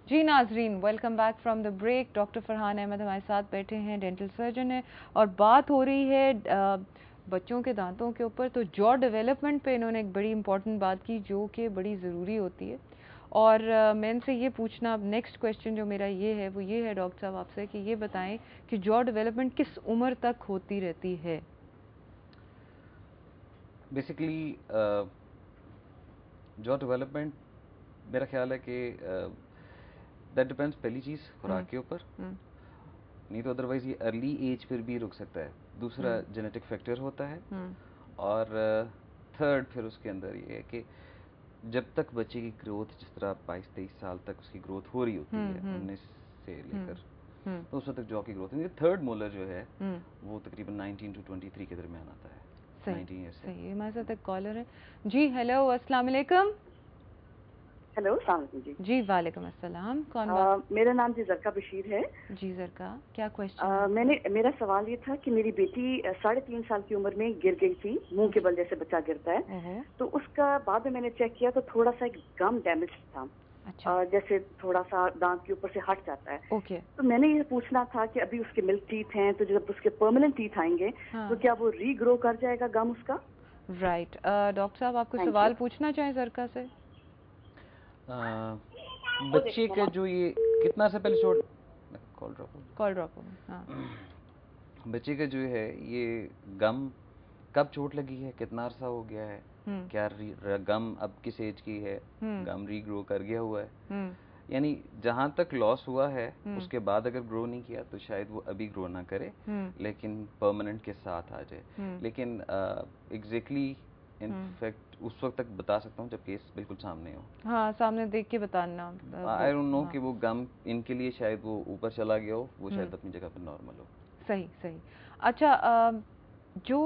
जी नाजरीन, welcome back from the break. Doctor Farhan Ahmad हमारे साथ बैठे हैं, डेंटल सर्जन है, और बात हो रही है बच्चों के दांतों के ऊपर। तो जॉ डेवलपमेंट पे इन्होंने एक बड़ी इंपॉर्टेंट बात की जो कि बड़ी ज़रूरी होती है। और मैं इनसे ये पूछना, अब नेक्स्ट क्वेश्चन जो मेरा ये है वो ये है डॉक्टर साहब आपसे कि ये बताएं कि जॉ डेवलपमेंट किस उम्र तक होती रहती है? बेसिकली जॉ डेवलपमेंट मेरा ख्याल है कि दैट डिपेंड्स, पहली चीज़ खुराक के ऊपर, नहीं तो अदरवाइज ये अर्ली एज पर भी रुक सकता है। दूसरा जेनेटिक फैक्टर होता है, और थर्ड फिर उसके अंदर ये है कि जब तक बच्चे की ग्रोथ, जिस तरह 22-23 साल तक उसकी ग्रोथ हो रही होती है 19 से लेकर, तो उस वक्त तक जॉ की ग्रोथ है। थर्ड मोलर जो है वो तकरीबन 19 to 23 के दरमियान आता है। सही, सही। हमारे साथ एक कॉलर है। जी हेलो, अस्सलाम वालेकुम। हेलो, सलाम जी। जी वालेकुम अस्सलाम। कौन मेरा नाम जी जरका बशीर है। जी जरका, क्या क्वेश्चन? मेरा सवाल ये था कि मेरी बेटी 3.5 साल की उम्र में गिर गई थी, मुंह के बल जैसे बच्चा गिरता है, तो उसका बाद में मैंने चेक किया तो थोड़ा सा एक गम डैमेज था। अच्छा। जैसे थोड़ा सा दांत के ऊपर से हट जाता है। ओके। तो मैंने ये पूछना था कि अभी उसके मिल्क टीथ हैं, तो जब उसके परमानेंट टीथ आएंगे तो क्या वो रीग्रो कर जाएगा गम उसका? राइट। डॉक्टर साहब आपको सवाल पूछना चाहें जरका से? बच्चे का जो ये कितना से पहले चोट, कॉल ड्रॉप हाँ। बच्चे का जो है ये गम कब चोट लगी है, कितना अरसा हो गया है, क्या गम अब किस एज की है, गम रीग्रो कर गया हुआ है, यानी जहां तक लॉस हुआ है उसके बाद अगर ग्रो नहीं किया तो शायद वो अभी ग्रो ना करे, लेकिन परमानेंट के साथ आ जाए। लेकिन एग्जैक्टली इनफैक्ट उस वक्त तक बता सकता हूँ जब केस बिल्कुल सामने हो। हाँ, सामने देख के बताना। आई डोंट नो कि वो गम इनके लिए शायद वो ऊपर चला गया हो, वो शायद अपनी जगह पर नॉर्मल हो। सही, सही। अच्छा, जो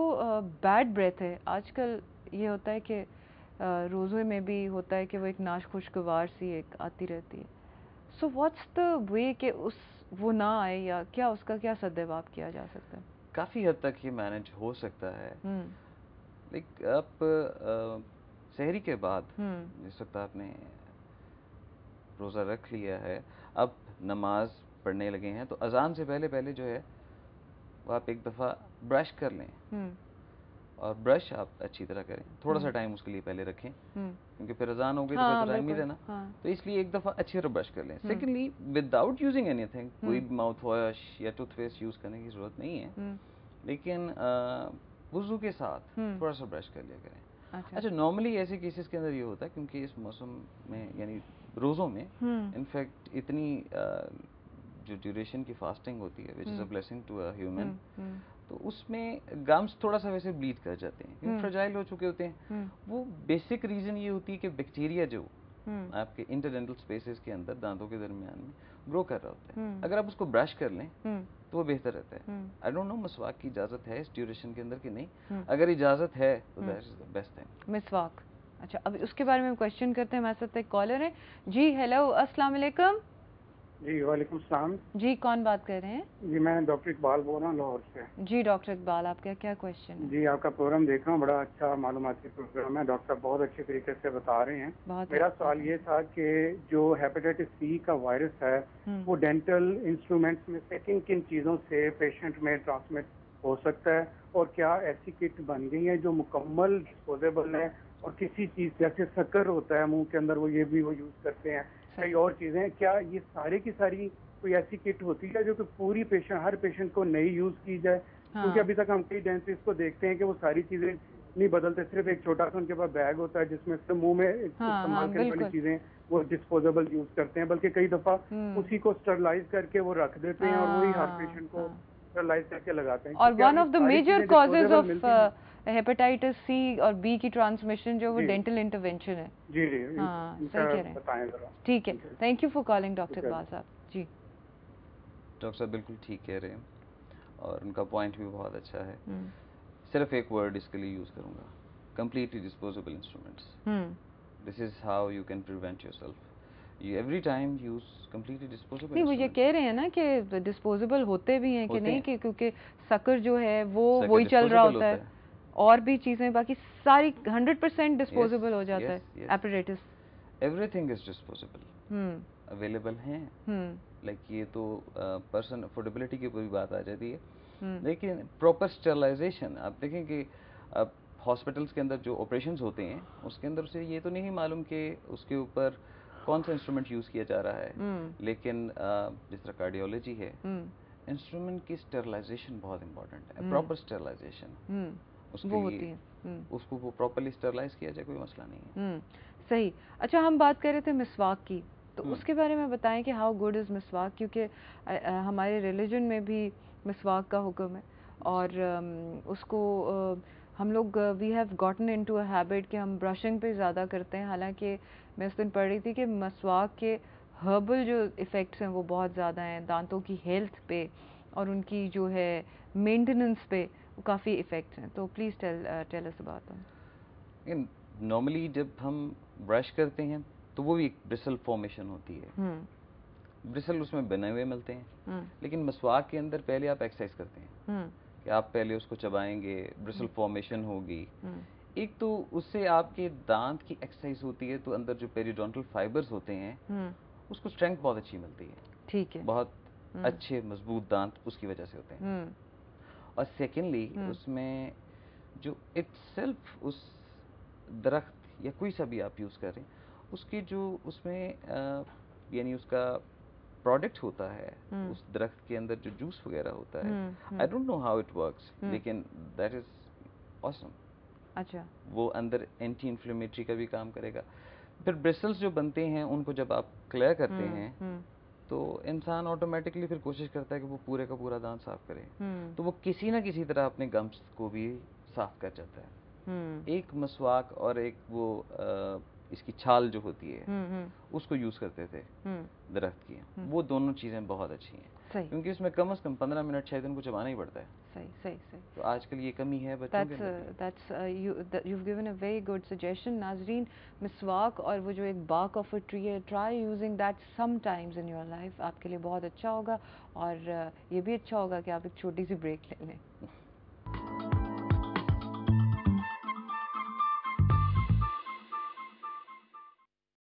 बैड ब्रेथ है आजकल, ये होता है कि रोज़े में भी होता है कि वो एक नाखुशगवार सी एक आती रहती है। सो व्हाट्स द वे कि वो ना आए, या क्या उसका क्या सद्देवाब किया जा सकता है? काफ़ी हद तक ये मैनेज हो सकता है। लाइक आप सहरी के बाद जिस वक्त आपने रोज़ा रख लिया है, अब नमाज पढ़ने लगे हैं, तो अजान से पहले पहले जो है वो आप एक दफ़ा ब्रश कर लें, और ब्रश आप अच्छी तरह करें। थोड़ा सा टाइम उसके लिए पहले रखें, क्योंकि फिर अजान हो गई तो फिर तो टाइम नहीं रहना। तो इसलिए एक दफ़ा अच्छी तरह ब्रश कर लें। सेकेंडली, विदाउट यूजिंग एनीथिंग, कोई माउथ वॉश या टूथपेस्ट यूज़ करने की ज़रूरत नहीं है, लेकिन वुज़ू के साथ थोड़ा सा ब्रश कर लिया करें। अच्छा, नॉर्मली ऐसे केसेस के अंदर ये होता है क्योंकि इस मौसम में, यानी रोज़ों में इनफैक्ट इतनी जो ड्यूरेशन की फास्टिंग होती है, which is a blessing to a human, तो उसमें गम्स थोड़ा सा वैसे ब्लीड कर जाते हैं क्योंकि फ्रेजाइल हो चुके होते हैं। वो बेसिक रीज़न ये होती है कि बैक्टीरिया जो आपके इंटरडेंटल स्पेसेस के अंदर दांतों के दरमियान में ग्रो कर रहा होता है। अगर आप उसको ब्रश कर लें तो वो बेहतर रहता है। आई डोंट नो मिसवाक की इजाज़त है इस ड्यूरेशन के अंदर कि नहीं। अगर इजाज़त है तो that is the best thing, मिसवाक। अच्छा, अब उसके बारे में क्वेश्चन करते हैं। हमारे साथ एक कॉलर है। जी हेलो, अस्सलाम वालेकुम। जी वालेकुम सलाम। जी, कौन बात कर रहे हैं? जी मैं डॉक्टर इकबाल बोल रहा हूँ लाहौर से। जी डॉक्टर इकबाल, आपका क्या क्वेश्चन है? जी आपका प्रोग्राम देख रहा हूँ, बड़ा अच्छा मालूमाती प्रोग्राम है। डॉक्टर साहब बहुत अच्छे तरीके से बता रहे हैं। मेरा सवाल ये था कि जो हेपेटाइटिस सी का वायरस है वो डेंटल इंस्ट्रूमेंट्स में से किन किन चीज़ों से पेशेंट में ट्रांसमिट हो सकता है, और क्या ऐसी किट बन गई है जो मुकम्मल डिस्पोजेबल है, और किसी चीज़ जैसे शक्कर होता है मुंह के अंदर वो यूज़ करते हैं, कई और चीज़ें, क्या ये सारी की सारी कोई ऐसी किट होती है जो कि पूरी हर पेशेंट को नई यूज़ की जाए? क्योंकि अभी तक हम कई डेंटिस्ट को देखते हैं कि वो सारी चीज़ें नहीं बदलते, सिर्फ एक छोटा सा उनके पास बैग होता है जिसमें सिर्फ मुंह में इस्तेमाल करने वाली चीज़ें वो डिस्पोजेबल यूज़ करते हैं, बल्कि कई दफ़ा उसी को स्टरलाइज करके वो रख देते हैं और वही हर पेशेंट को स्टरलाइज करके लगाते हैं। और one of the major causes of hepatitis C और बी की ट्रांसमिशन जो वो डेंटल इंटरवेंशन है। जी जी, हाँ, सही कह रहे हैं। बताएं जरा। ठीक है, thank you for calling doctor Iqbal साहब। जी डॉक्टर साहब बिल्कुल ठीक कह रहे हैं और उनका पॉइंट भी बहुत अच्छा है। सिर्फ एक वर्ड इसके लिए यूज़ करूँगा, completely disposable instruments. This is how you can prevent yourself. You every time use completely disposable. नहीं, वो ये कह रहे हैं ना कि डिस्पोजेबल होते भी हैं कि नहीं, कि क्योंकि शक्कर जो है वो वही चल रहा होता है, और भी चीज़ें बाकी सारी 100% डिस्पोजेबल हो जाता है apparatus. Everything is disposable. Available ہیں. لائک یہ تو پرسن افورڈیبلٹی کے اوپر بھی بات آ جاتی ہے. لیکن پراپر اسٹرلائزیشن آپ دیکھیں کہ اب ہاسپٹلس کے اندر جو آپریشنز ہوتے ہیں اس کے اندر سے یہ تو نہیں معلوم کہ اس کے اوپر کون سا انسٹرومنٹ یوز کیا جا رہا ہے. لیکن جس طرح کارڈیولوجی ہے, انسٹرومنٹ کی اسٹرلائزیشن بہت امپورٹنٹ ہے. پراپر اسٹرلائزیشن اس کو وہ پراپرلی اسٹرلائز کیا جائے, کوئی مسئلہ نہیں ہے. صحیح. اچھا ہم بات کر رہے تھے مسواک کی, تو اس کے بارے میں بتائیں کہ ہاؤ گڈ از مسواک, کیونکہ ہمارے ریلیجن میں بھی مسواک کا حکم ہے اور اس کو ہم لوگ we have gotten into a habit کہ ہم برشنگ پہ زیادہ کرتے ہیں. حالانکہ میں اس دن پڑھ رہی تھی کہ مسواک کے ہربل جو ایفیکٹس ہیں وہ بہت زیادہ ہیں دانتوں کی ہیلتھ پہ اور ان کی جو ہے مینٹیننس پہ کافی ایفیکٹس ہیں. تو please tell us about them. Normally جب ہم برش کرتے ہیں تو وہ بھی ایک برسل فارمیشن ہوتی ہے. برسل اس میں بنے ہوئے ملتے ہیں, لیکن مسواک کے اندر پہلے آپ ایکسرسائز کرتے ہیں کہ آپ پہلے اس کو چبائیں گے, برسل فارمیشن ہوگی. ایک تو اس سے آپ کے دانت کی ایکسرسائز ہوتی ہے تو اندر جو پیریڈونٹل فائبرز ہوتے ہیں اس کو اسٹرینتھ بہت اچھی ملتی ہے. ٹھیک ہے, بہت اچھے مضبوط دانت اس کی وجہ سے ہوتے ہیں. اور سیکنڈلی اس میں جو اٹ سیلف اس درخت یا کوئی سا بھی آپ یوز کریں اس کی جو اس میں یعنی اس کا پروڈکٹ ہوتا ہے, اس درخت کے اندر جو جوس وغیرہ ہوتا ہے, I don't know how it works, لیکن دیٹ از آسم. اچھا, وہ اندر اینٹی انفلیمیٹری کا بھی کام کرے گا. پھر برسلس جو بنتے ہیں ان کو جب آپ کلیئر کرتے ہیں تو انسان آٹومیٹکلی پھر کوشش کرتا ہے کہ وہ پورے کا پورا دانت صاف کرے. تو وہ کسی نہ کسی طرح اپنے گمس کو بھی صاف کر جاتا ہے. ایک مسواک اور ایک وہ اس کی چھال جو ہوتی ہے اس کو یوز کرتے تھے درخت کی, وہ دونوں چیزیں بہت اچھی ہیں کیونکہ اس میں کم از کم 15 منٹ شاید ان کو چبانا ہی پڑتا ہے. صحیح. تو آج کل یہ کمی ہے بچوں کے اندر. you've given a very good suggestion. ناظرین, مسواک اور وہ جو ایک bark of a tree ہے, try using that sometimes in your life. آپ کے لیے بہت اچھا ہوگا اور یہ بھی اچھا ہوگا کہ آپ ایک چھوٹی سی بریک لے لیں.